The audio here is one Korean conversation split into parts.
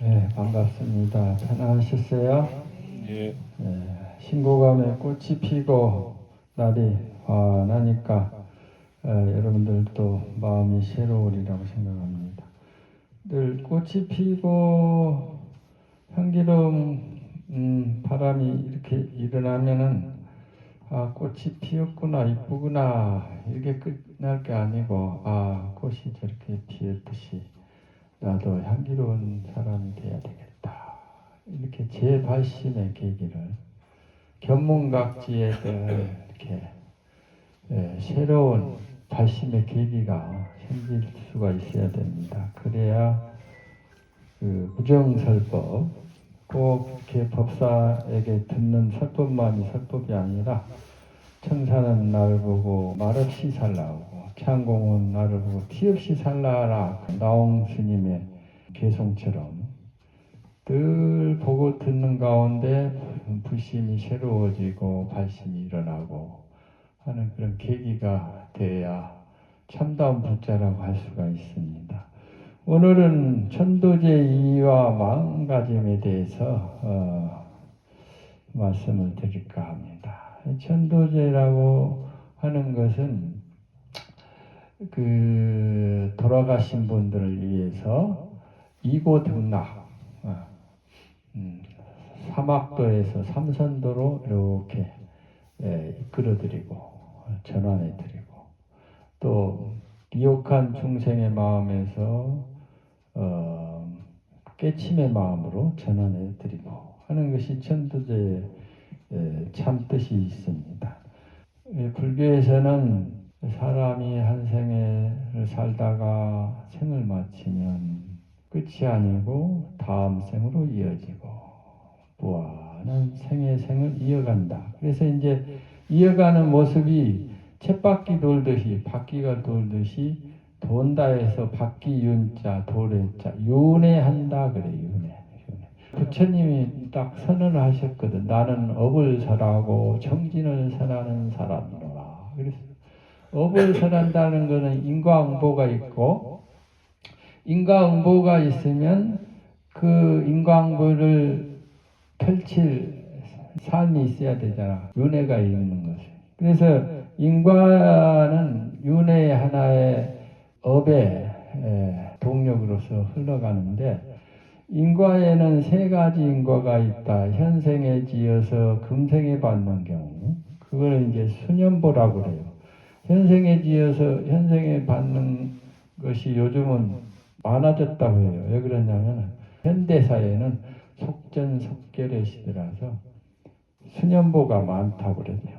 네, 반갑습니다. 편안하셨어요? 예. 네, 신고감에 꽃이 피고 날이 환하니까 여러분들도 마음이 새로우리라고 생각합니다. 늘 꽃이 피고 향기로운 바람이 이렇게 일어나면은 꽃이 피었구나, 이쁘구나 이렇게 끝날 게 아니고 꽃이 저렇게 피었듯이 나도 향기로운 사람이 돼야 되겠다. 이렇게 재발심의 계기를 견문각지에 이렇게 새로운 발심의 계기가 생길 수가 있어야 됩니다. 그래야 그 부정설법, 꼭 이렇게 법사에게 듣는 설법만이 설법이 아니라 청사는 나를 보고 말없이 살라고, 창공은 나를 보고 티없이 살라라. 나홍 스님의 개송처럼 늘 보고 듣는 가운데 부심이 새로워지고 발심이 일어나고 하는 그런 계기가 돼야 참다운 불자라고 할 수가 있습니다. 오늘은 천도제 이와 마음가짐에 대해서 말씀을 드릴까 합니다. 천도제라고 하는 것은 그 돌아가신 분들을 위해서 이고등락 사막도에서 삼선도로 이렇게 이끌어드리고 전환해드리고 또 미혹한 중생의 마음에서 깨침의 마음으로 전환해드리고 하는 것이 천도제의 참 뜻이 있습니다. 불교에서는 사람이 한 생을 살다가 생을 마치면 끝이 아니고 다음 생으로 이어지고 무한한 생의 생을 이어간다. 그래서 이제 이어가는 모습이 쳇바퀴 돌듯이 바퀴가 돌듯이 돈다 해서 바퀴 윤자 도래자 윤회한다 그래. 윤회. 부처님이 딱 선언을 하셨거든. 나는 업을 설하고 정진을 설하는 사람이로라. 그래서 업을 설한다는 것은 인과응보가 있고, 인과응보가 있으면 그 인과응보를 펼칠 삶이 있어야 되잖아. 윤회가 있는 것을. 그래서 인과는 윤회 하나의 업의 동력으로서 흘러가는데, 인과에는 세 가지 인과가 있다. 현생에 지어서 금생에 받는 경우, 그걸 이제 수년보라고 그래요. 현생에 지어서 현생에 받는 것이 요즘은 많아졌다고 해요. 왜 그러냐면 현대사회는 속전속결의 시대라서 수년보가 많다고 그래요.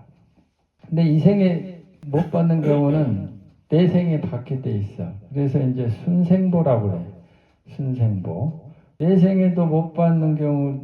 근데 이 생에 못 받는 경우는 내생에 받게 돼 있어. 그래서 이제 순생보라고 그래요. 순생보. 내생에도 못 받는 경우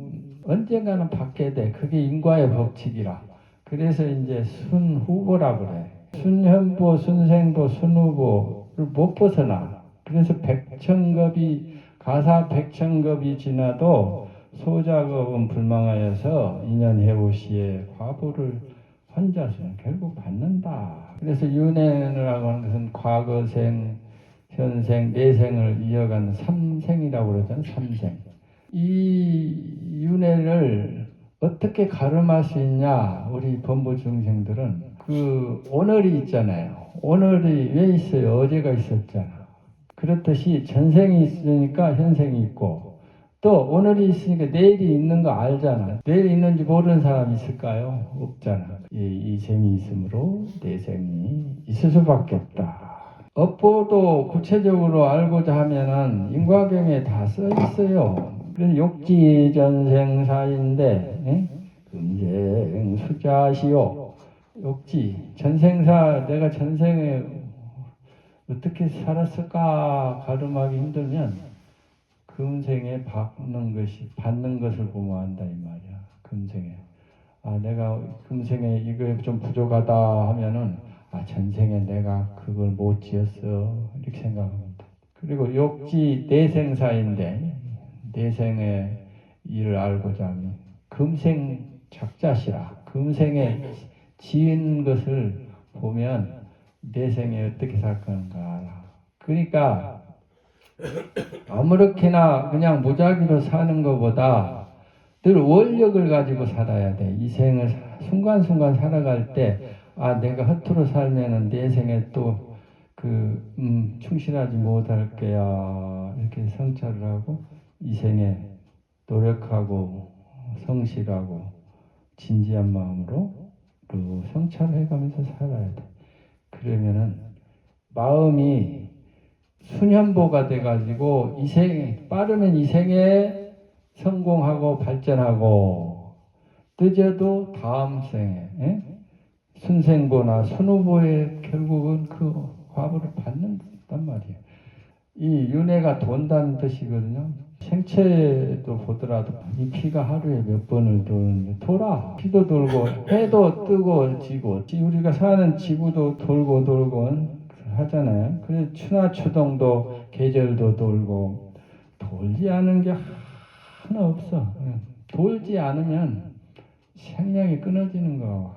언젠가는 받게 돼. 그게 인과의 법칙이라. 그래서 이제 순후보라고 그래. 순현보, 순생보, 순후보를 못 벗어나. 그래서 백천겁이 가사 백천겁이 지나도 소작업은 불망하여서 인연해오시에 과보를 환자수는 결국 받는다. 그래서 윤회라고 하는 것은 과거생, 현생, 내생을 이어가는 삼생이라고 그러잖아요. 삼생. 이 윤회를 어떻게 가름할 수 있냐? 우리 범부 중생들은 그 오늘이 있잖아요. 오늘이 왜 있어요? 어제가 있었잖아. 그렇듯이 전생이 있으니까 현생이 있고 또 오늘이 있으니까 내일이 있는 거 알잖아. 내일 있는지 모르는 사람이 있을까요? 없잖아. 이 생이 있으므로 내생이 있을 수밖에 없다. 업보도 구체적으로 알고자 하면은 인과경에 다 써 있어요. 그래서 욕지전생사인데 금생 수자시오. 욕지 전생사 내가 전생에 어떻게 살았을까 가름하기 힘들면 금생에 받는 것을 보면 안다 이 말이야. 금생에 내가 금생에 이거 좀 부족하다 하면은 전생에 내가 그걸 못 지었어 이렇게 생각합니다. 그리고 욕지 내생사인데 내생의 일을 알고자 하면 금생 작자시라. 금생에 지은 것을 보면 내생에 어떻게 살 건가 알아. 그러니까 아무렇게나 그냥 무작위로 사는 것보다 늘 원력을 가지고 살아야 돼. 이 생을 순간순간 살아갈 때, 아, 내가 허투루 살면은 내 생에 또 충실하지 못할 거야. 이렇게 성찰을 하고, 이 생에 노력하고, 성실하고, 진지한 마음으로 성찰을 해가면서 살아야 돼. 그러면은 마음이 순현보가 돼가지고 빠르면 이 생에 성공하고 발전하고, 늦어도 다음 생에 순생보나 순후보에 결국은 그 화보를 받는단 말이에요. 이 윤회가 돈다는 뜻이거든요. 생체도 보더라도 이 피가 하루에 몇 번을 도는데 돌아. 피도 돌고 해도 뜨고 지고 우리가 사는 지구도 돌고 하잖아요. 그래서 추나추동도 계절도 돌고 돌지 않은 게 하나 없어. 돌지 않으면 생명이 끊어지는 거.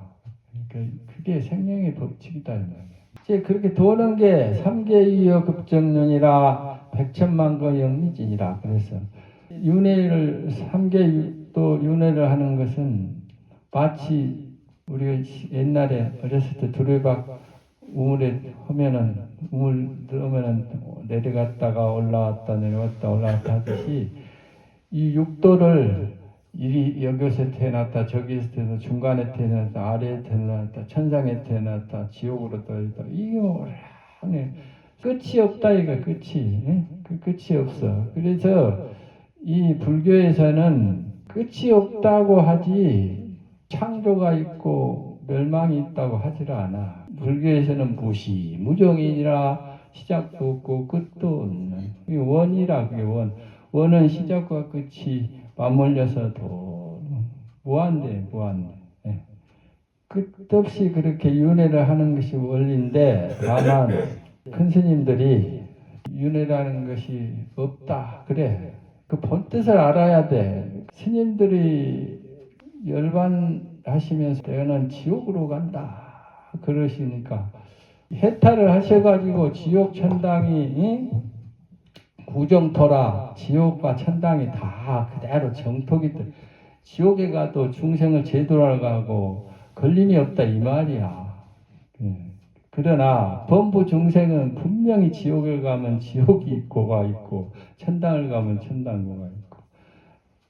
그러니까 그게 생명의 법칙이다 이 말이에요. 이제 그렇게 도는 게 삼계이여 급정륜이라 백천만거 영미진이라. 그래서 윤회를 삼계또 윤회를 하는 것은 마치 우리가 옛날에 어렸을 때 두레박 우물에 우물 넣으면은 내려갔다가 올라왔다 내려갔다 올라왔다 하듯이 이 육도를 여기서 태어났다 저기서 태어났다 중간에 태어났다 아래에 태어났다 천상에 태어났다 지옥으로 떨어졌다 이게 오래 끝이 없다 이거 끝이 그 끝이 없어. 그래서 이 불교에서는 끝이 없다고 하지 창조가 있고 멸망이 있다고 하질 않아. 불교에서는 무정이니라 시작도 없고 끝도 없는 이게 원이라. 그게 원은 시작과 끝이 맞물려서도 무한대. 끝없이 그렇게 윤회를 하는 것이 원리인데, 다만 큰 스님들이 윤회라는 것이 없다 그래. 그 본뜻을 알아야 돼. 스님들이 열반하시면서 너는 지옥으로 간다 그러시니까 해탈을 하셔가지고 지옥 천당이 구정토라 지옥과 천당이 다 그대로 정토기들. 지옥에 가도 중생을 제도로 가고 걸림이 없다 이 말이야. 그러나 범부 중생은 분명히 지옥을 가면 지옥이 있고가 있고 천당을 가면 천당고가 있고.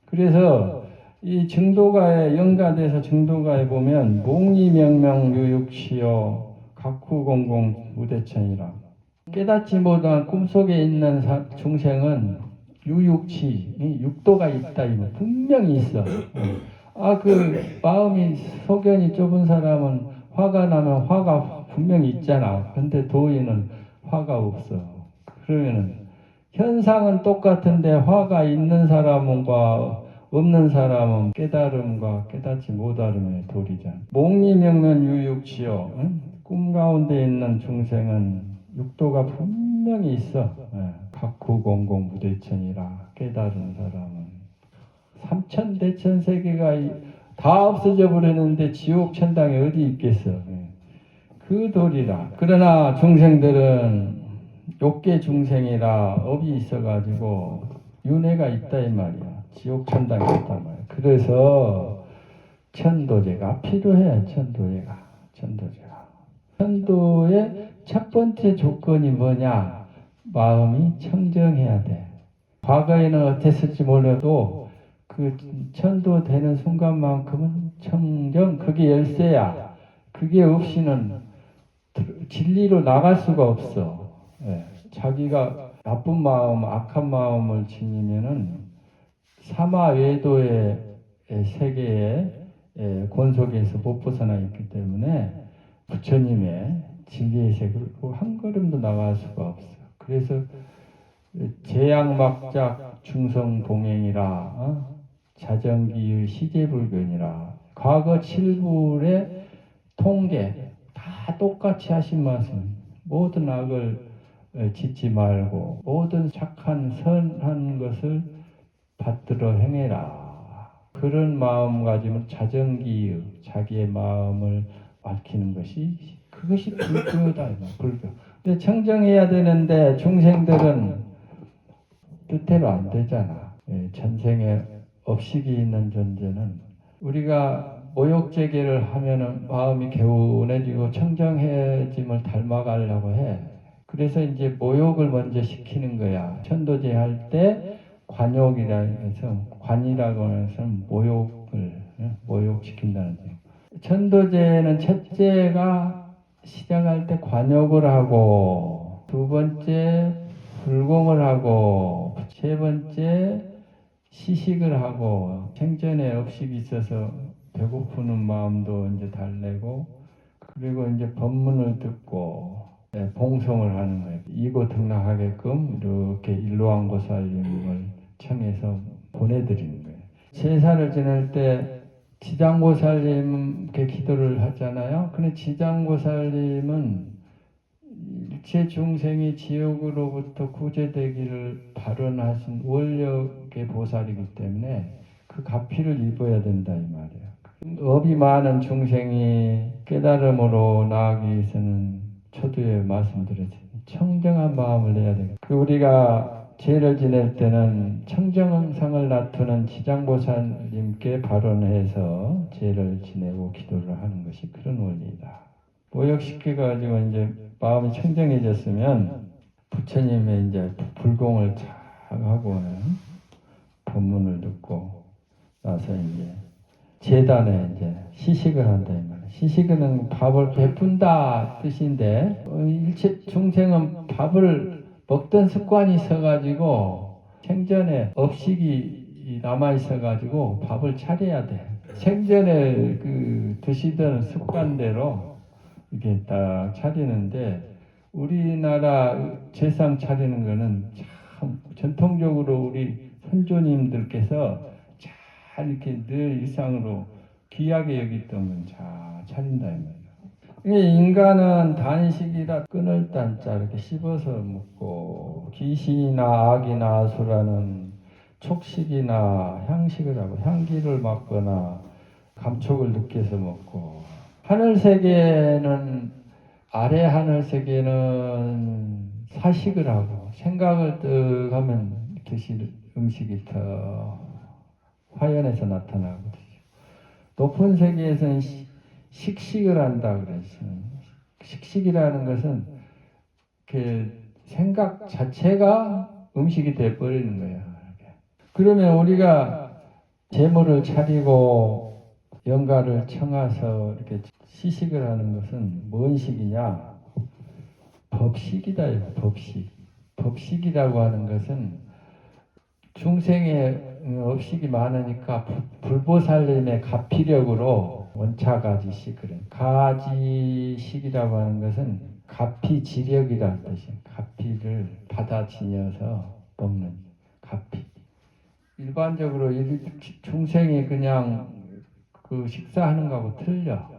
그래서 이 증도가에 연가돼서 증도가에 보면 몽리명명유육시여 각후공공 무대천이라. 깨닫지 못한 꿈속에 있는 중생은 유육치, 육도가 있다, 이거 분명히 있어. 그 마음이 소견이 좁은 사람은 화가 나면 화가 분명히 있잖아. 근데 도인은 화가 없어. 그러면은 현상은 똑같은데 화가 있는 사람과 없는 사람은 깨달음과 깨닫지 못함의 도리잖아. 몽리명면 유육치요. 꿈 가운데 있는 중생은 육도가 분명히 있어. 각후공공 무대천이라. 깨달은 사람은 삼천대천 세계가 다 없어져 버렸는데 지옥 천당에 어디 있겠어. 그 도리라. 그러나 중생들은 욕계 중생이라 업이 있어가지고 윤회가 있다 이 말이야. 지옥 천당이 있단 말이야. 그래서 천도제가 필요해. 천도의 첫 번째 조건이 뭐냐? 마음이 청정해야 돼. 과거에는 어땠을지 몰라도 그 천도되는 순간만큼은 청정, 그게 열쇠야. 그게 없이는 진리로 나갈 수가 없어. 자기가 나쁜 마음, 악한 마음을 지니면은 사마외도의 세계의 권속에서 못 벗어나 있기 때문에 부처님의 진리의 세계로 한 걸음도 나갈 수가 없어. 그래서 제약막작 중성봉행이라 자정기의 시제불변이라 과거 7불의 통계 다 똑같이 하신 말씀. 모든 악을 짓지 말고 모든 착한 선한 것을 받들어 행해라. 그런 마음가짐은 자정기의 자기의 마음을 밝히는 것이 그것이 불교다. 불교. 근데 청정해야 되는데 중생들은 뜻대로 안 되잖아. 전생에 업식이 있는 존재는 우리가 모욕제계를 하면은 마음이 개운해지고 청정해짐을 닮아가려고 해. 그래서 이제 모욕을 먼저 시키는 거야. 천도제 할 때 관욕이라고 해서, 관이라고 해서 모욕시킨다는 점. 천도제는 첫째가 시작할 때 관욕을 하고, 두 번째 불공을 하고, 세 번째 시식을 하고, 생전에 업식이 있어서 배고프는 마음도 이제 달래고, 그리고 이제 법문을 듣고 봉송을 하는 거예요. 이고 등락하게끔 이렇게 일로왕보살님을 청해서 보내드리는 거예요. 제사를 지낼 때 지장보살님께 기도를 하잖아요. 근데 지장보살님은 일체 중생이 지옥으로부터 구제되기를 발언하신 원력의 보살이기 때문에 그 가피를 입어야 된다 이 말이에요. 업이 많은 중생이 깨달음으로 나아가기 위해서는 초두에 말씀드렸죠. 청정한 마음을 내야 돼요. 우리가 제를 지낼 때는 청정상을 나타낸 지장보살님께 발언해서 제를 지내고 기도를 하는 것이 그런 원리이다. 모욕시켜가지고 이제 마음이 청정해졌으면 부처님의 이제 불공을 잘 하고는 법문을 듣고 나서 이제 제단에 이제 시식을 한다 이 말이에요. 시식은 밥을 베푼다 뜻인데 일체 중생은 밥을 먹던 습관이 있어가지고 생전에 업식이 남아 있어가지고 밥을 차려야 돼. 생전에 그 드시던 습관대로 이렇게 딱 차리는데 우리나라 제상 차리는 거는 참 전통적으로 우리 선조님들께서 잘 이렇게 늘 일상으로 귀하게 여기 때문에 잘 차린다 이 말이에요. 인간은 단식이라 끊을 단자 이렇게 씹어서 먹고 귀신이나 악이나 아수라는 촉식이나 향식을 하고 향기를 맡거나 감촉을 느껴서 먹고 하늘 세계는 아래 하늘 세계는 사식을 하고 생각을 뜩 하면 드실 음식이 더 화연해서 나타나거든요. 높은 세계에서는 식식을 한다 그랬어요. 식식이라는 것은 그 생각 자체가 음식이 돼버리는 거예요. 그러면 우리가 제물을 차리고 영가를 청해서 이렇게 시식을 하는 것은 뭔 식이냐? 법식이다. 법식. 법식이라고 하는 것은 중생의 업식이 많으니까 불보살님의 가피력으로 원차가지식 그래. 가지식이라고 하는 것은 가피지력이라는 뜻이에요. 가피를 받아 지녀서 먹는 가피. 일반적으로 중생이 그냥 그 식사하는 거하고 틀려.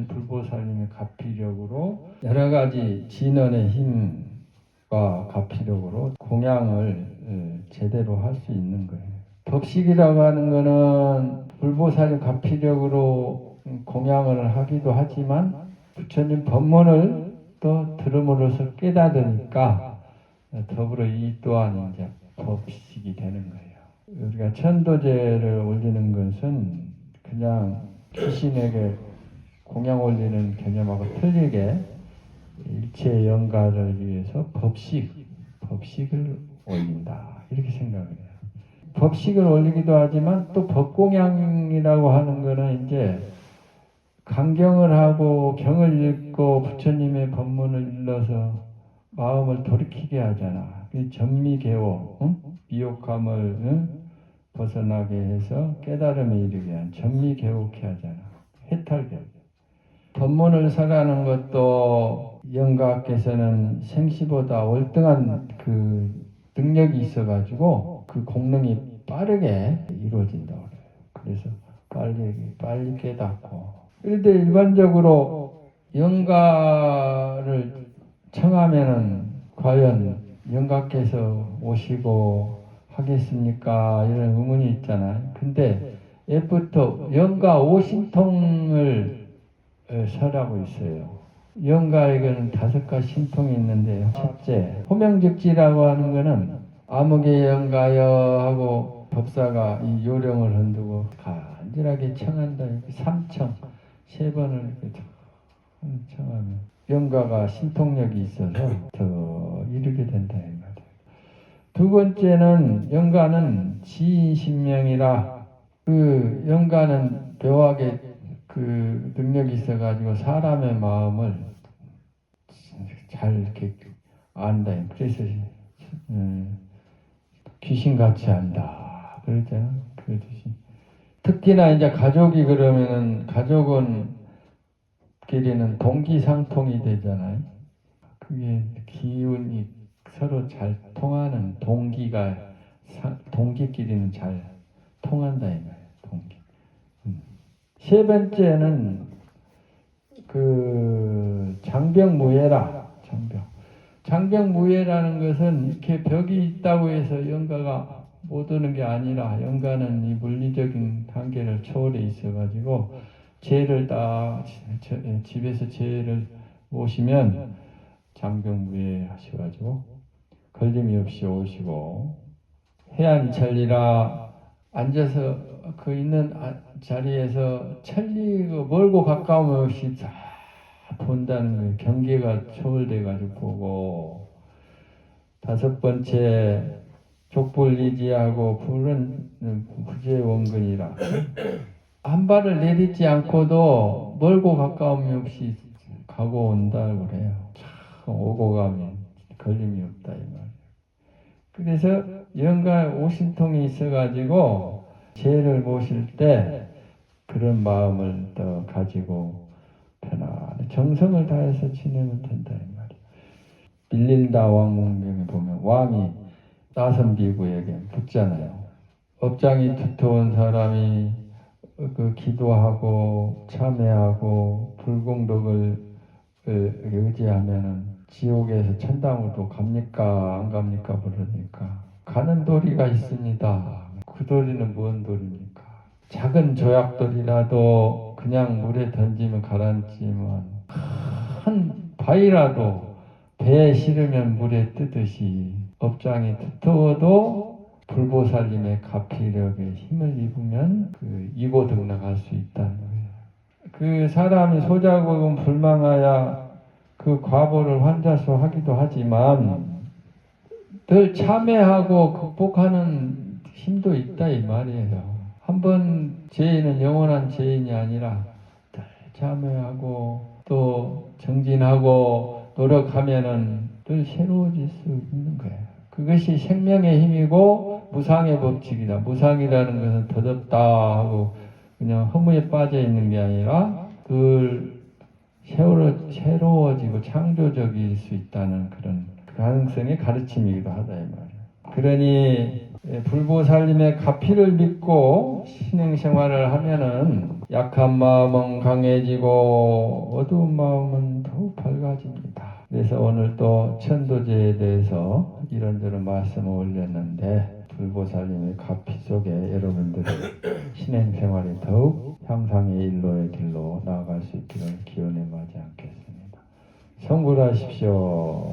불보살님의 가피력으로 여러 가지 진언의 힘과 가피력으로 공양을 제대로 할 수 있는 거예요. 법식이라고 하는 거는 불보살님 가피력으로 공양을 하기도 하지만 부처님 법문을 또 들음으로써 깨달으니까 더불어 이 또한 이제 법식이 되는 거예요. 우리가 천도제를 올리는 것은 그냥 귀신에게 공양 올리는 개념하고 틀리게 일체 영가를 위해서 법식을 올린다 이렇게 생각을 해요. 법식을 올리기도 하지만 또 법공양이라고 하는 거는 이제 강경을 하고 경을 읽고 부처님의 법문을 일러서 마음을 돌이키게 하잖아. 전미개호, 미혹감을 벗어나게 해서 깨달음에 이르게 한 전미개호케 하잖아. 해탈개. 법문을 설하는 것도 영가께서는 생시보다 월등한 그 능력이 있어가지고 그 공능이 빠르게 이루어진다고 그래요. 그래서 빨리 깨닫고. 그런데 일반적으로 영가를 청하면은 과연 영가께서 오시고 하겠습니까? 이런 의문이 있잖아요. 근데 옛부터 영가 오신통을 설하고 있어요. 영가에게는 5가지 신통이 있는데요. 첫째, 호명즉지라고 하는 것은 아무개 영가여 하고 법사가 이 요령을 흔들고 간절하게 청한다. 삼청 세 번을 이렇게 청하면 영가가 신통력이 있어서 더 이르게 된다 이 말이에요. 두 번째는 영가는 지인신명이라 그 영가는 묘하게 그 능력이 있어가지고 사람의 마음을 잘 이렇게 안다. 그래서 귀신같이 안다. 그러잖아. 그러듯이. 특히나 이제 가족이 그러면은 가족은 끼리는 동기상통이 되잖아요. 그게 기운이 서로 잘 통하는 동기끼리는 잘 통한다 이 말이에요. 동기. 세 번째는 그 장병무예라. 장병무예라는 것은 이렇게 벽이 있다고 해서 영가가 못 오는 게 아니라 영가는 이 물리적인 단계를 초월해 있어가지고 죄를 다 집에서 죄를 모시면 장병무예 하셔가지고 걸림이 없이 오시고 해안 천리라 앉아서 그 있는 자리에서 천리 멀고 가까움 없이 다 본다는 거예요. 경계가 초월돼가지고 보고 다섯 번째 족불리지하고 불은 부재원근이라 한 발을 내딛지 않고도 멀고 가까움이 없이 가고 온다 그래요. 참 오고 가면 걸림이 없다 이 말. 그래서 영가 오신통이 있어가지고 죄를 모실 때 그런 마음을 더 가지고 편안히 정성을 다해서 지내면 된다 이 말이에요. 밀릴다 왕문경에 보면 왕이 나선비구에게 묻잖아요. 업장이 두터운 사람이 그 기도하고 참회하고 불공덕을 의지하면은 지옥에서 천당으로 갑니까 안 갑니까 그러니까 가는 도리가 있습니다. 그 도리는 뭔 도리입니까? 작은 조약돌이라도 그냥 물에 던지면 가라앉지만 큰 바위라도 배에 실으면 물에 뜨듯이 업장이 두터워도 불보살님의 가피력에 힘을 입으면 그 이고등락할 수 있다는 거예요. 그 사람이 소자국은 불망하야 그 과보를 환자수 하기도 하지만 늘 참회하고 극복하는 힘도 있다 이 말이에요. 한번 죄인은 영원한 죄인이 아니라 늘 참회하고 또 정진하고 노력하면은 늘 새로워질 수 있는 거예요. 그것이 생명의 힘이고 무상의 법칙이다. 무상이라는 것은 더덥다 하고 그냥 허무에 빠져 있는 게 아니라 늘 새로워지고 창조적일 수 있다는 그런 가능성의 가르침이기도 하다 이 말이에요. 그러니 불보살님의 가피를 믿고 신행생활을 하면은 약한 마음은 강해지고 어두운 마음은 더욱 밝아집니다. 그래서 오늘 또 천도제에 대해서 이런저런 말씀을 올렸는데 불보살님의 가피 속에 여러분들의 신행생활이 더욱 향상의 일로의 길로 나아갈 수 있기를 기원해 마지 않겠습니다. 성불하십시오.